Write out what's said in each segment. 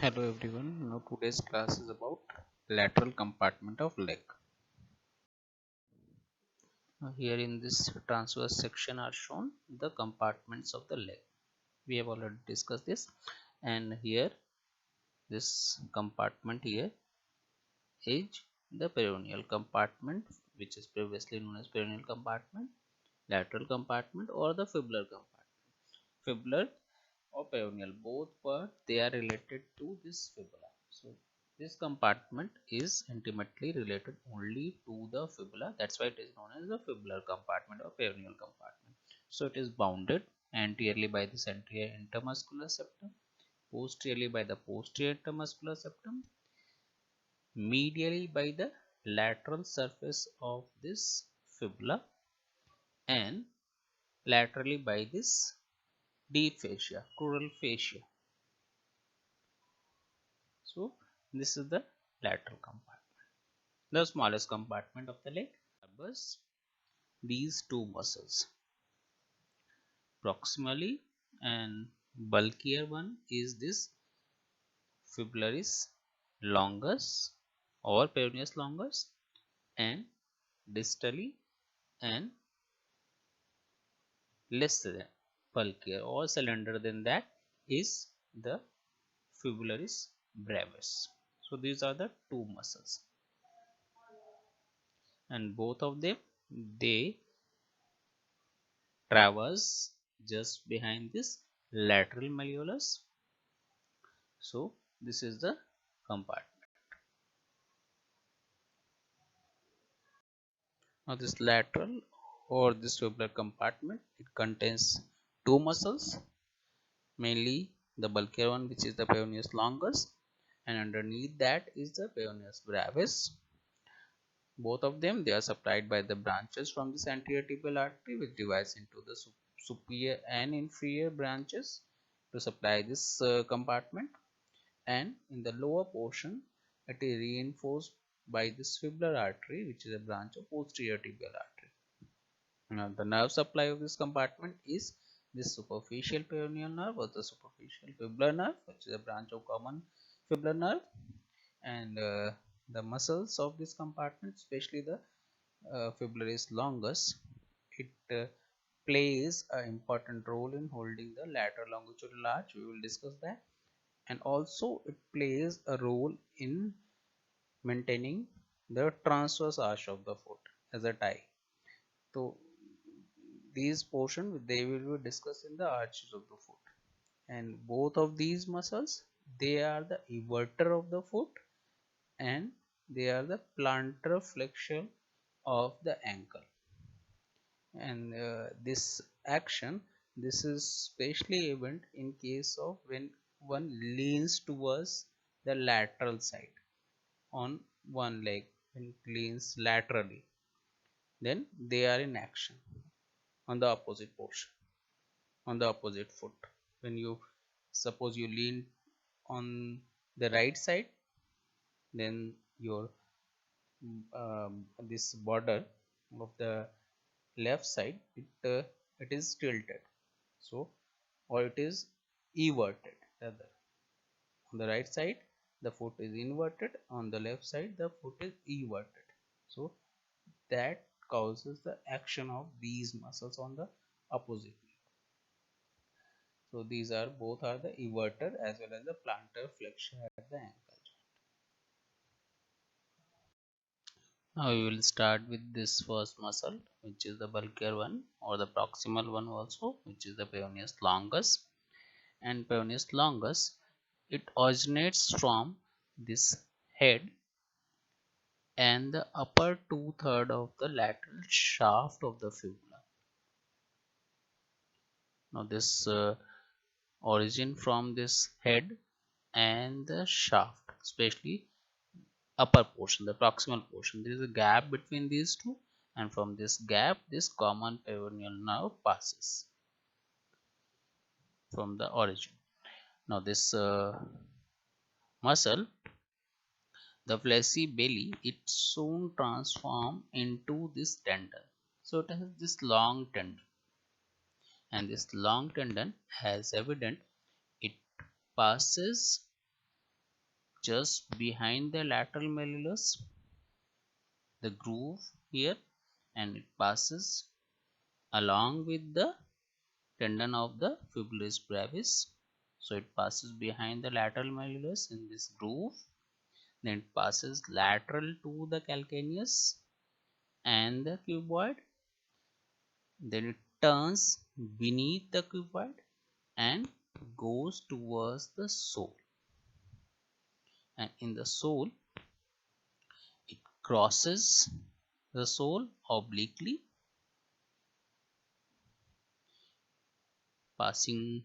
Hello everyone. Now today's class is about lateral compartment of leg. Here in this transverse section are shown the compartments of the leg. We have already discussed this, and here this compartment here is the peroneal compartment, which is previously known as peroneal compartment, lateral compartment, or the fibular compartment. Fibular or peroneal, both but they are related to this fibula. So this compartment is intimately related only to the fibula. That's why it is known as the fibular compartment or peroneal compartment. So it is bounded anteriorly by the anterior intermuscular septum, posteriorly by the posterior intermuscular septum, medially by the lateral surface of this fibula, and laterally by this deep fascia, crural fascia. So this is the lateral compartment, the smallest compartment of the leg. Harbors these two muscles proximally, and bulkier one is this fibularis longus or peroneus longus, and distally and less than bulkier or slender than that is the fibularis brevis. So these are the two muscles, and both of them they traverse just behind this lateral malleolus. So this is the compartment. Now this lateral or this tubular compartment, it contains two muscles, mainly the bulkier one, which is the peroneus longus, and underneath that is the peroneus brevis. Both of them they are supplied by the branches from this anterior tibial artery, which divides into the superior and inferior branches to supply this compartment. And in the lower portion it is reinforced by this fibular artery, which is a branch of posterior tibial artery. Now the nerve supply of this compartment is this superficial peroneal nerve or the superficial fibular nerve, which is a branch of common fibular nerve, and the muscles of this compartment, especially the fibularis longus, it plays an important role in holding the lateral longitudinal arch. We will discuss that. And also it plays a role in maintaining the transverse arch of the foot as a tie. So these portions they will be discussed in the arches of the foot, and both of these muscles they are the everter of the foot, and they are the plantar flexure of the ankle. And this action, this is specially evident in case of when one leans towards the lateral side on one leg, and leans laterally, then they are in action on the opposite portion, on the opposite foot. When you suppose you lean on the right side, then your this border of the left side, it is tilted, so or it is everted rather. On the right side the foot is inverted, on the left side the foot is everted. So that causes the action of these muscles on the opposite. So these are both are the everter as well as the plantar flexure at the ankle. Now we will start with this first muscle, which is the bulkier one or the proximal one also, which is the peroneus longus. And peroneus longus, it originates from this head and the upper two-thirds of the lateral shaft of the fibula. Now this origin from this head and the shaft, especially upper portion, the proximal portion, there is a gap between these two, and from this gap this common peroneal nerve passes from the origin. Now this muscle, the fleshy belly, it soon transform into this tendon. So it has this long tendon, and this long tendon, as evident, it passes just behind the lateral malleolus, the groove here, and it passes along with the tendon of the fibularis brevis. So it passes behind the lateral malleolus in this groove, then it passes lateral to the calcaneus and the cuboid, then it turns beneath the cuboid and goes towards the sole, and in the sole it crosses the sole obliquely, passing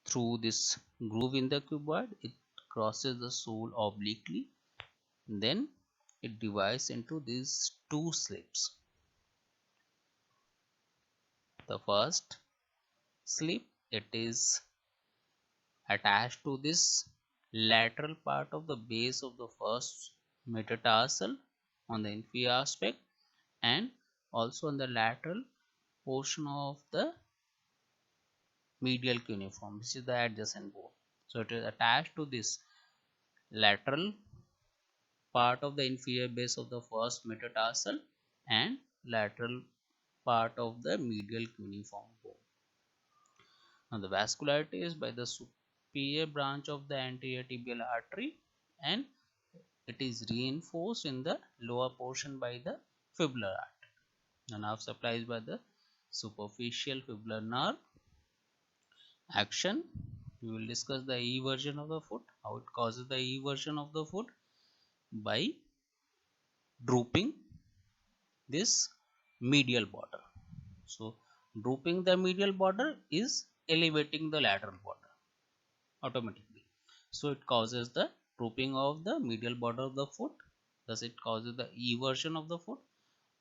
through this groove in the cuboid. It crosses the sole obliquely, then it divides into these two slips. The first slip, it is attached to this lateral part of the base of the first metatarsal on the inferior aspect, and also on the lateral portion of the medial cuneiform, which is the adjacent bone. So it is attached to this lateral part of the inferior base of the first metatarsal and lateral part of the medial cuneiform bone. Now the vascularity is by the superior branch of the anterior tibial artery, and it is reinforced in the lower portion by the fibular artery. The nerve supply is by the superficial fibular nerve. Action, we will discuss the eversion of the foot, how it causes the eversion of the foot by drooping this medial border. So drooping the medial border is elevating the lateral border automatically. So it causes the drooping of the medial border of the foot, thus it causes the eversion of the foot.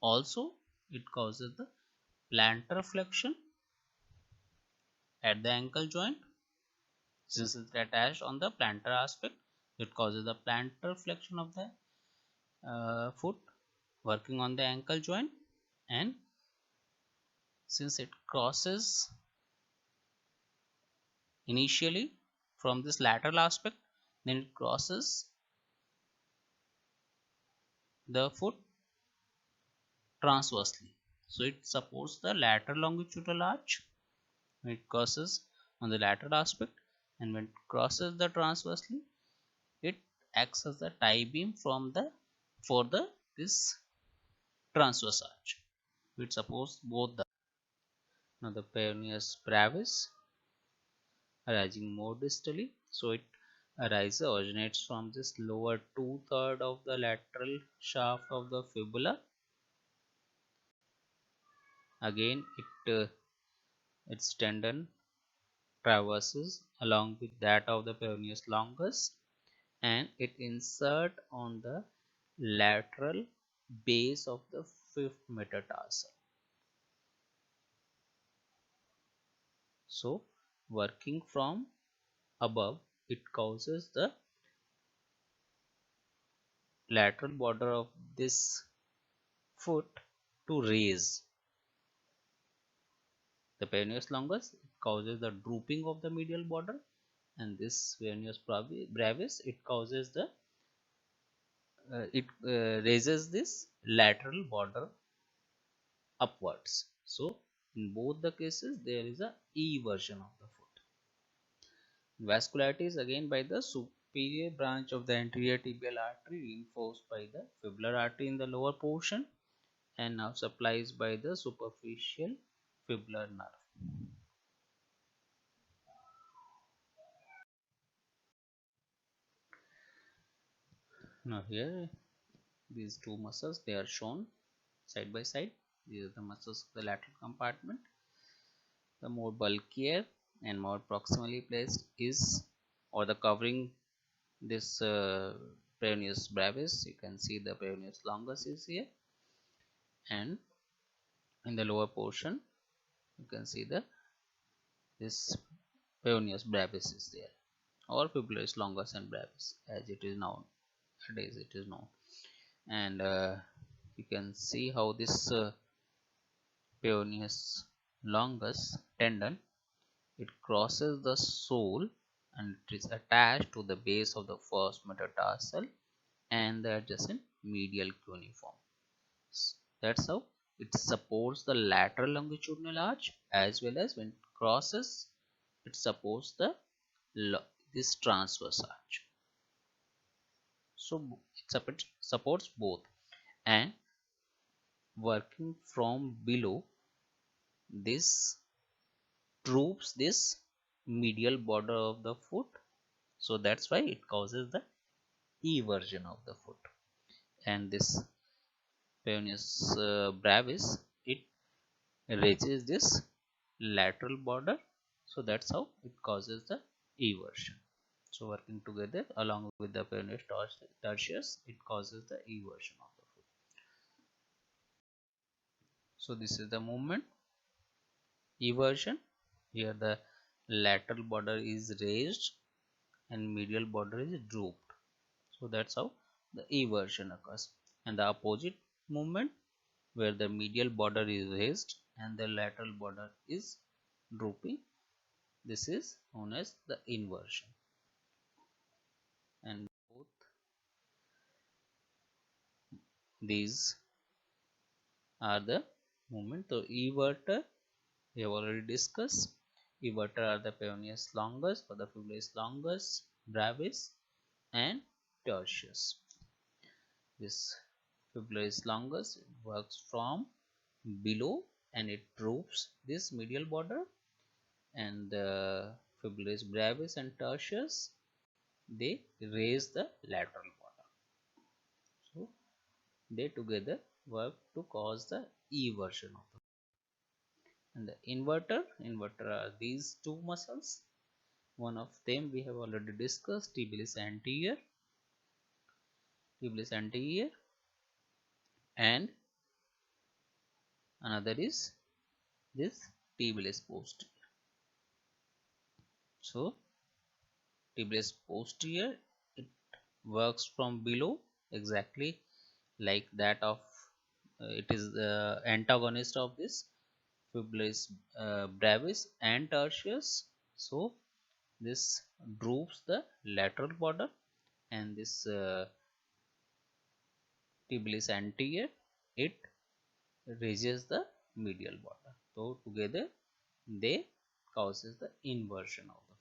Also it causes the plantar flexion at the ankle joint, since it's attached on the plantar aspect. It causes the plantar flexion of the foot working on the ankle joint, and since it crosses initially from this lateral aspect, then it crosses the foot transversely. So it supports the lateral longitudinal arch when it crosses on the lateral aspect, and when it crosses the transversely, it acts as the tie beam from the for the this transverse arch. It supports both the. Now the peroneus brevis arising more distally, so it originates from this lower two-third of the lateral shaft of the fibula. Again its tendon traverses along with that of the peroneus longus, and it insert on the lateral base of the fifth metatarsal. So working from above, it causes the lateral border of this foot to raise. The peroneus longus, it causes the drooping of the medial border, and this peroneus brevis, it causes the it raises this lateral border upwards. So in both the cases there is a eversion of the foot. Vascularity is again by the superior branch of the anterior tibial artery, reinforced by the fibular artery in the lower portion, and now supplies by the superficial fibular nerve. Now here these two muscles, they are shown side by side. These are the muscles of the lateral compartment. The more bulkier and more proximally placed is, or the covering this peroneus brevis, you can see the peroneus longus is here, and in the lower portion you can see the this peroneus brevis is there, or fibularis longus and brevis as it is known nowadays, it is known. And you can see how this peroneus longus tendon, it crosses the sole and it is attached to the base of the first metatarsal and the adjacent medial cuneiform. That's how it supports the lateral longitudinal arch, as well as when it crosses, it supports the this transverse arch. So it supports both, and working from below, this droops this medial border of the foot, so that's why it causes the eversion of the foot. And this peroneus brevis, it raises this lateral border, so that's how it causes the eversion. So working together along with the peroneus tertius, it causes the eversion of the foot. So this is the movement eversion. Here the lateral border is raised and medial border is drooped, so that's how the eversion occurs. And the opposite movement, where the medial border is raised and the lateral border is drooping, this is known as the inversion. And both these are the movement. So everter we have already discussed. Everter are the peroneus longus or the fibularis longus, brevis and tertius. This fibularis longus works from below and it droops this medial border, and the fibularis brevis and tertius, they raise the lateral border. So they together work to cause the eversion of the. And the inverter are these two muscles. One of them we have already discussed, tibialis anterior, and another is this tibialis posterior. So tibialis posterior, it works from below, exactly like that of it is the antagonist of this fibularis brevis and tertius. So this droops the lateral border, and this tibialis anterior, it raises the medial border. So together they causes the inversion of the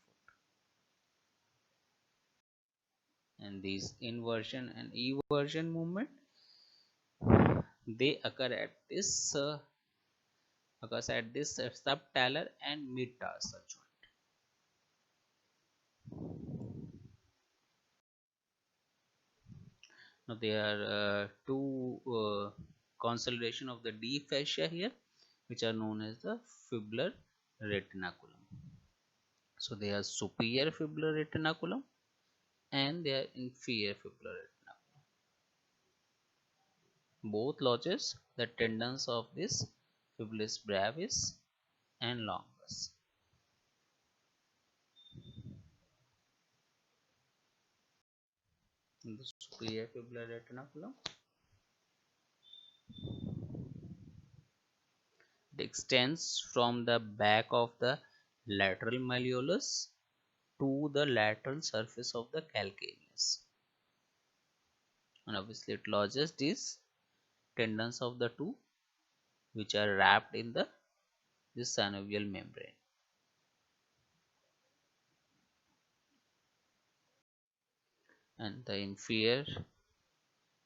foot. And these inversion and eversion movement, they occurs at this subtalar and mid-tarsal joint. Now there are two consolidation of the deep fascia here, which are known as the fibular retinaculum. So they are superior fibular retinaculum and they are inferior fibular retinaculum. Both lodges the tendons of this fibularis brevis and longus. In the superior fibular retinaculum, it extends from the back of the lateral malleolus to the lateral surface of the calcaneus, and obviously it lodges these tendons of the two, which are wrapped in the this synovial membrane. And the inferior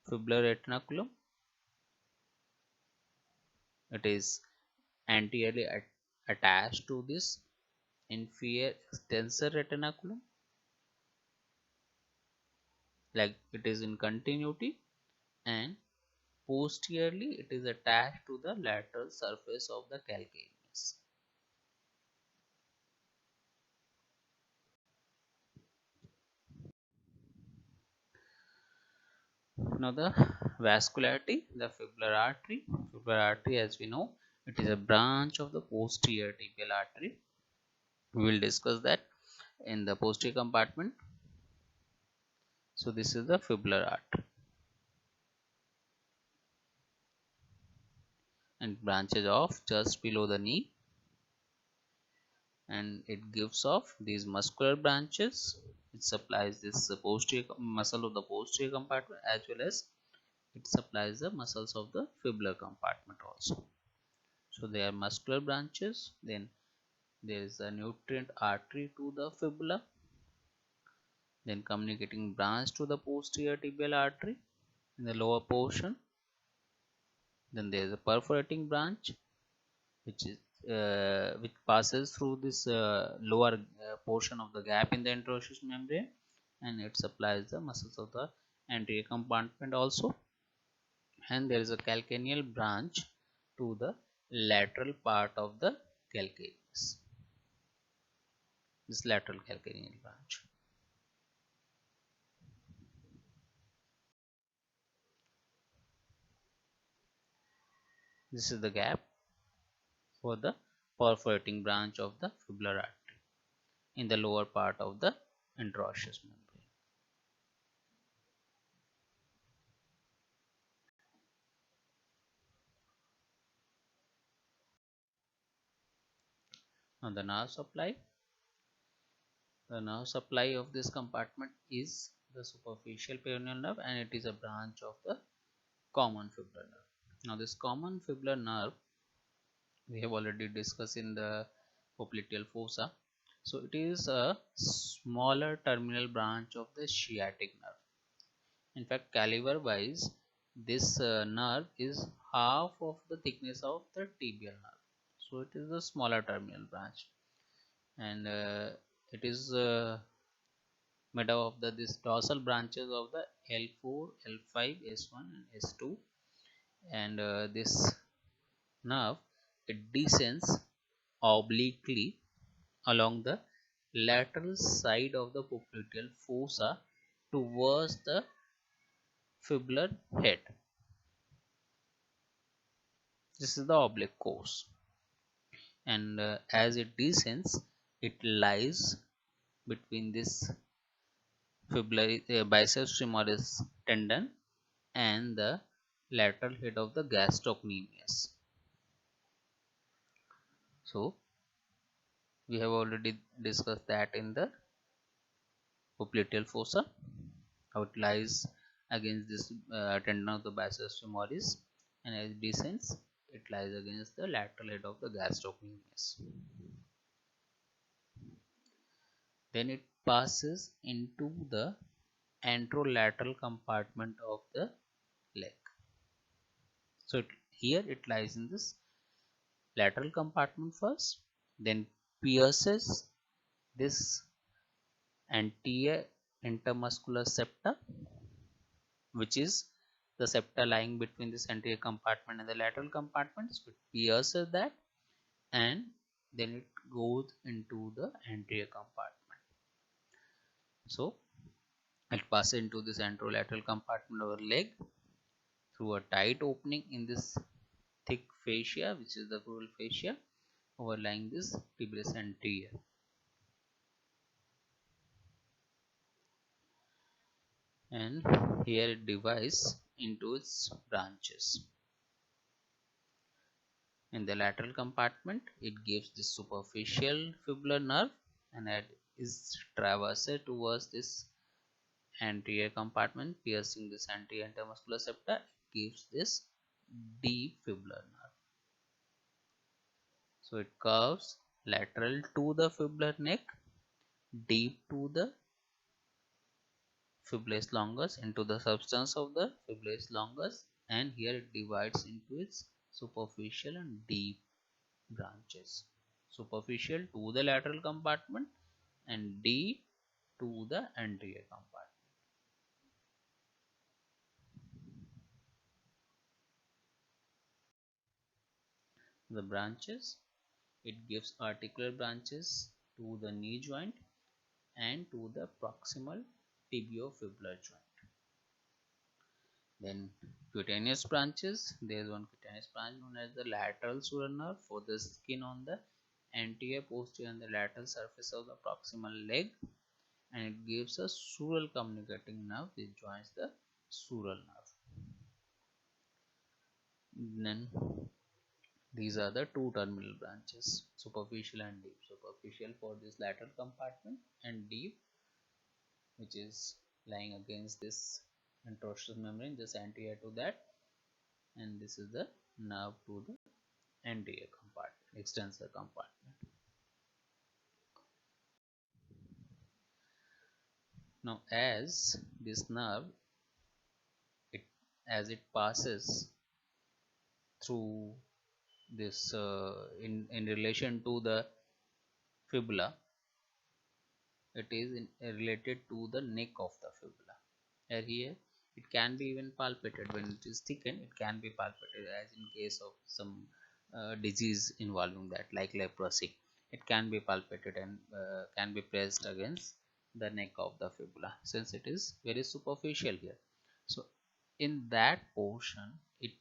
fibular retinaculum, it is anteriorly attached to this inferior extensor retinaculum, like it is in continuity, and posteriorly it is attached to the lateral surface of the calcaneus. Now the vascularity, the fibular artery, as we know, it is a branch of the posterior tibial artery. We will discuss that in the posterior compartment. So this is the fibular artery, and branches off just below the knee, and it gives off these muscular branches. It supplies this posterior muscle of the posterior compartment, as well as it supplies the muscles of the fibular compartment also. So they are muscular branches. Then there is a nutrient artery to the fibula, then communicating branch to the posterior tibial artery in the lower portion. Then there is a perforating branch which is which passes through this lower portion of the gap in the interosseous membrane, and it supplies the muscles of the anterior compartment also. And there is a calcaneal branch to the lateral part of the calcaneus, this lateral calcaneal branch. This is the gap for the perforating branch of the fibular artery in the lower part of the interosseous membrane. Now the nerve supply of this compartment is the superficial peroneal nerve, and it is a branch of the common fibular nerve. Now this common fibular nerve we have already discussed in the popliteal fossa. So it is a smaller terminal branch of the sciatic nerve. In fact, caliber wise, this nerve is half of the thickness of the tibial nerve. So it is a smaller terminal branch, and it is made up of this dorsal branches of the L4, L5, S1 and S2, and this nerve, it descends obliquely along the lateral side of the popliteal fossa towards the fibular head. This is the oblique course, and as it descends, it lies between this fibula biceps femoris tendon and the lateral head of the gastrocnemius. So we have already discussed that in the popliteal fossa, how it lies against this tendon of the biceps femoris, and as it descends, it lies against the lateral head of the gastrocnemius. Then it passes into the anterolateral compartment of the leg. So here it lies in this lateral compartment first, then pierces this anterior intermuscular septa, which is the septa lying between this anterior compartment and the lateral compartment. So it pierces that, and then it goes into the anterior compartment. So it passes into this anterolateral compartment of the leg through a tight opening in this thick fascia, which is the crural fascia overlying this tibialis anterior. And here it divides into its branches. In the lateral compartment, it gives the superficial fibular nerve, and it is traversed towards this anterior compartment, piercing this anterior intermuscular septa. It gives this deep fibular nerve. So it curves lateral to the fibular neck, deep to the fibularis longus, into the substance of the fibularis longus, and here it divides into its superficial and deep branches. Superficial to the lateral compartment and deep to the anterior compartment. The branches, it gives articular branches to the knee joint and to the proximal tibiofibular joint. Then cutaneous branches, there is one cutaneous branch known as the lateral sural nerve for the skin on the anterior, posterior and the lateral surface of the proximal leg, and it gives a sural communicating nerve which joins the sural nerve. Then These are the two terminal branches, superficial and deep. Superficial for this lateral compartment, and deep, which is lying against this interosseous membrane just anterior to that, and this is the nerve to the anterior compartment, extensor compartment. Now as this nerve, it as it passes through this in relation to the fibula, it is related to the neck of the fibula. And here it can be even palpated when it is thickened. It can be palpated, as in case of some disease involving that, like leprosy. It can be palpated and can be pressed against the neck of the fibula, since it is very superficial here. So in that portion, it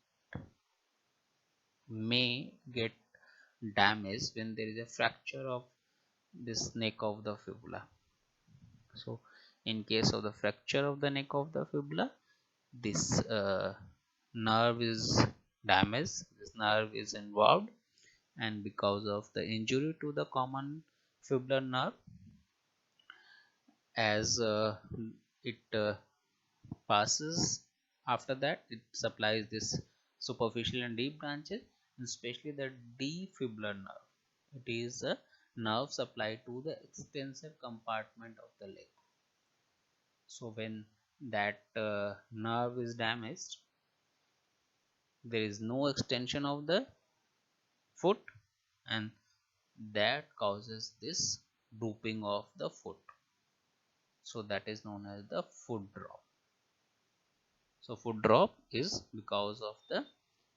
may get damaged when there is a fracture of this neck of the fibula. So in case of the fracture of the neck of the fibula, this nerve is damaged, this nerve is involved, and because of the injury to the common fibular nerve, as it passes, after that it supplies this superficial and deep branches, and especially the defibular nerve. It is a nerve supplied to the extensor compartment of the leg. So when that nerve is damaged, there is no extension of the foot, and that causes this drooping of the foot. So that is known as the foot drop. So foot drop is because of the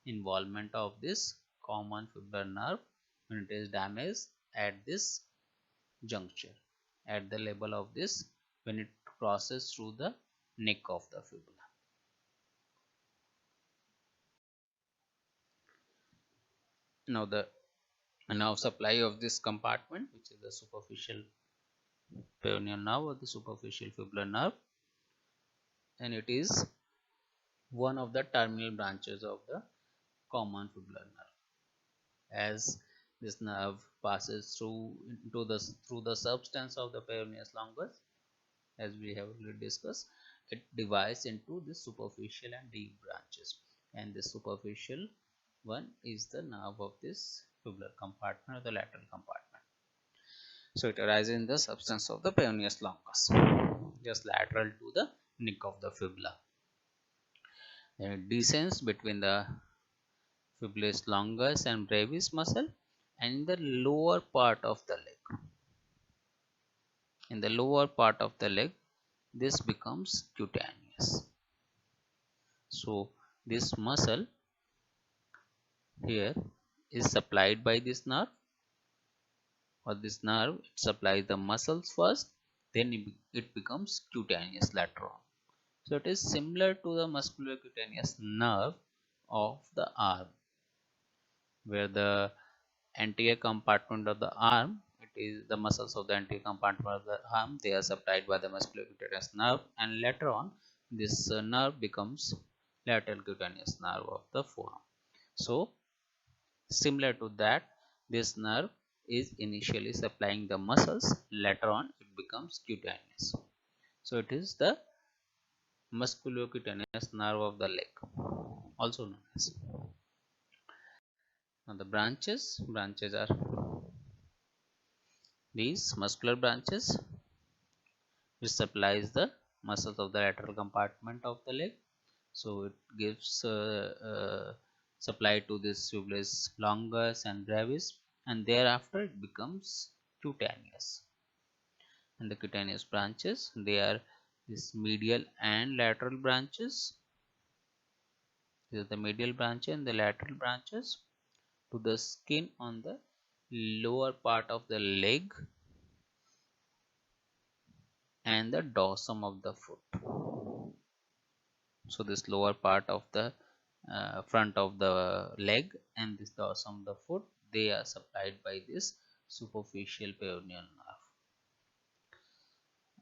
involvement of this common fibular nerve when it is damaged at this juncture, at the level of this, when it crosses through the neck of the fibula. Now the nerve supply of this compartment, which is the superficial peroneal nerve or the superficial fibular nerve, and it is one of the terminal branches of the common fibular nerve. As this nerve passes through the substance of the peroneus longus, as we have already discussed, it divides into the superficial and deep branches, and the superficial one is the nerve of this fibular compartment or the lateral compartment. So it arises in the substance of the peroneus longus, just lateral to the neck of the fibula. Then it descends between the fibularis longus and brevis muscle, and in the lower part of the leg. In the lower part of the leg, this becomes cutaneous. So this muscle here is supplied by this nerve, or this nerve it supplies the muscles first, then it becomes cutaneous later on. So it is similar to the musculocutaneous nerve of the arm, where the anterior compartment of the arm, it is the muscles of the anterior compartment of the arm, they are supplied by the musculocutaneous nerve, and later on this nerve becomes lateral cutaneous nerve of the forearm. So similar to that, this nerve is initially supplying the muscles, later on it becomes cutaneous. So it is the musculocutaneous nerve of the leg, also known as. Now the branches are these muscular branches, which supplies the muscles of the lateral compartment of the leg. So it gives supply to this fibularis longus and brevis, and thereafter it becomes cutaneous. And the cutaneous branches, they are this medial and lateral branches. These are the medial branches and the lateral branches to the skin on the lower part of the leg and the dorsum of the foot. So this lower part of the front of the leg and this dorsum of the foot, they are supplied by this superficial peroneal nerve,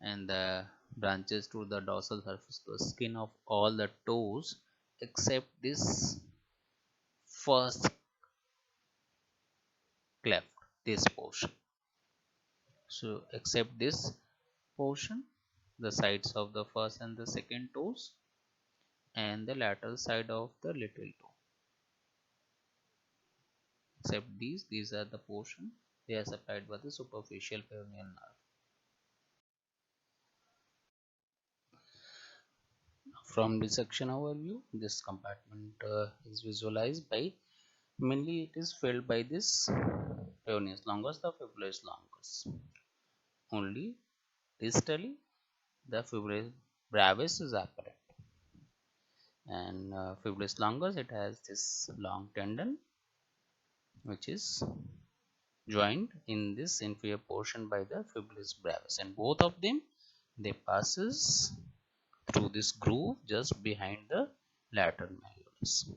and the branches to the dorsal surface, the skin of all the toes except this first cleft, this portion. So except this portion, the sides of the first and the second toes and the lateral side of the little toe. Except these are the portion they are supplied by the superficial peroneal nerve. From dissection overview, this compartment is visualized by mainly it is filled by this peroneus longus, the fibularis longus. Only distally the fibularis brevis is apparent, and fibularis longus it has this long tendon which is joined in this inferior portion by the fibularis brevis, and both of them they passes through this groove just behind the lateral malleolus.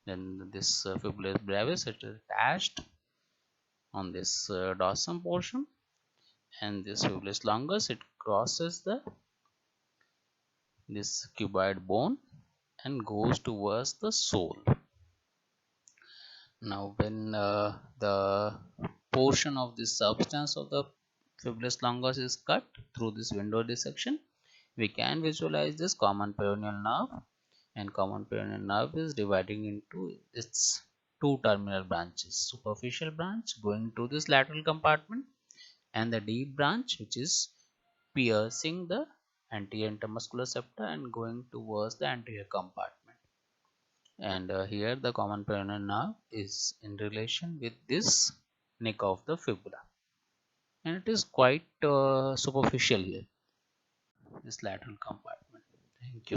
Then this fibularis brevis it is attached on this dorsum portion, and this fibularis longus it crosses the this cuboid bone and goes towards the sole. Now when the portion of this substance of the fibularis longus is cut through this window dissection, we can visualize this common peroneal nerve, and common peroneal nerve is dividing into its two terminal branches, superficial branch going to this lateral compartment and the deep branch which is piercing the anterior intermuscular septa and going towards the anterior compartment. And here the common peroneal nerve is in relation with this neck of the fibula, and it is quite superficial here, this lateral compartment. Thank you.